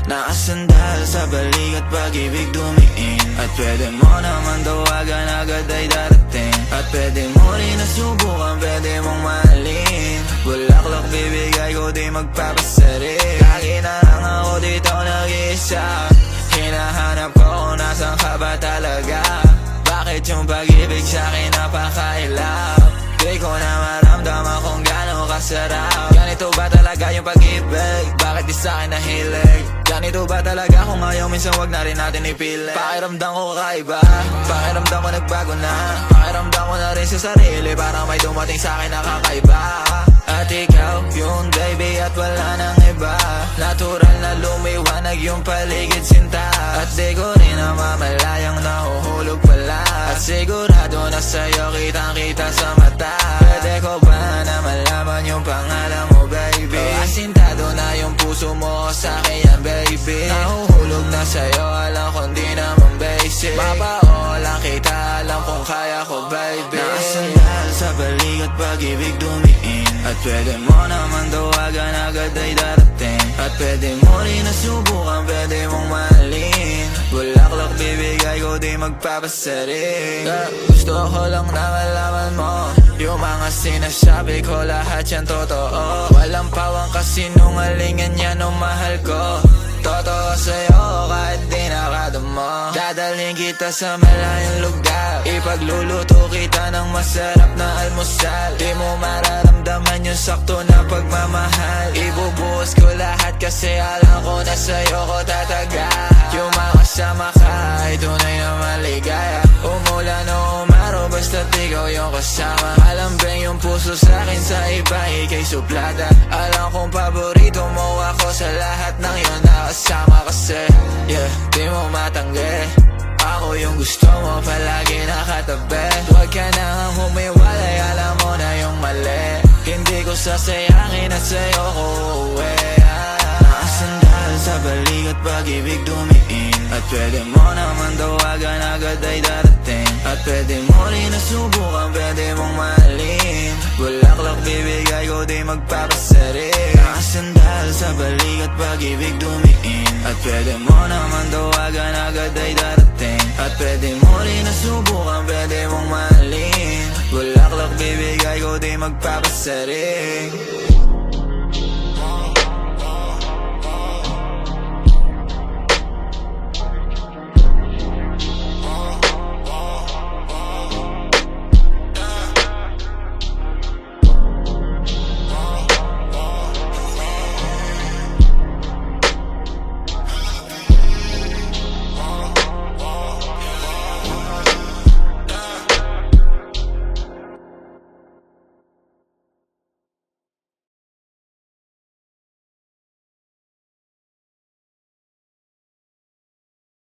Nakasandal sa balikat pag-ibig dumiin. At pwede mo naman tawagan agad ay darating. At pwede mo rin nasubukan, pwede mong mahalin. Bulaklak bibigay ko, di magpapasarin. Lagi na lang ako dito nag-iisa. Hinahanap ko kung nasan ka ba talaga. Bakit yung pag-ibig sa'kin napakailap? Di ko na maramdaman kung gano'ng kasarap. Ganito ba talaga yung pag-ibig? Bakit di sa'kin nahilig? Ganito ba talaga kung ayaw minsan wag na rin natin ipilit? Pakiramdam ko kakaiba, pakiramdam ko nagbago na. Pakiramdam ko na rin sa sarili, parang may dumating sa'kin na kakaiba. At ikaw yung baby at wala nang iba. Natural na lumiwanag yung paligid sinta. At di ko rin namamalayang nahuhulog pala. At sigurado na sa'yo kitang kita sa mata. Pwede ko ba na malaman yung pangalan mo baby? Asintado na yung puso mo sa'kin yan baby. Nahuhulog na sa'yo, alam kong di naman basic. Mapaulang kita, alam kong kaya ko baby. Nakasandal sa balikat pag-ibig dumiin. At pwede mo naman tawagan agad ay darating. At pwede mo rin nasubukan, pwede mong mahalin. Bulaklak bibigay ko, di magpapasaring. Gusto ko lang na malaman mo yung mga sinasabi ko, lahat yan totoo. Walang pawang kasinungalingan yan o mahal ko. Totoo sa'yo kahit di nakadamo. Dadalhin kita sa malayong lugar. Ipagluluto kita ng masarap na almusal. Di mo mararamdaman yung sakto na pagmamahal. Ibubuhos ko lahat kasi alam ko na sa'yo ko tatagal. Yung makasama ka ay tunay na maligaya. Umulan o umaraw basta't ikaw yung kasama. Malambing yung puso sa'kin, sa iba ikay suplada. Alam kong paborito mo ako sa lahat ng yun nakasama. Kasi yeah, di mo matanggi. Ako yung gusto mo palagi nakatabi. Huwag ka nang humiwalay, alam mo na yung mali. Hindi ko sasayangin at sa'yo ko uuwi. Nakasandal sa balikat pag-ibig dumiin. At pwede mo naman tawagan agad ay darating. At pwede mo rin nasubukan, pwede mong mahalin. Bulaklak bibigay ko, di magpapasaring. Nakasandal sa balikat pag-ibig dumiin. At pwede mo naman tawagan agad ay darating. At pwede mo rin nasubukan, pwede mong mahalin. Bulaklak bibigay ko, di magpapasaring.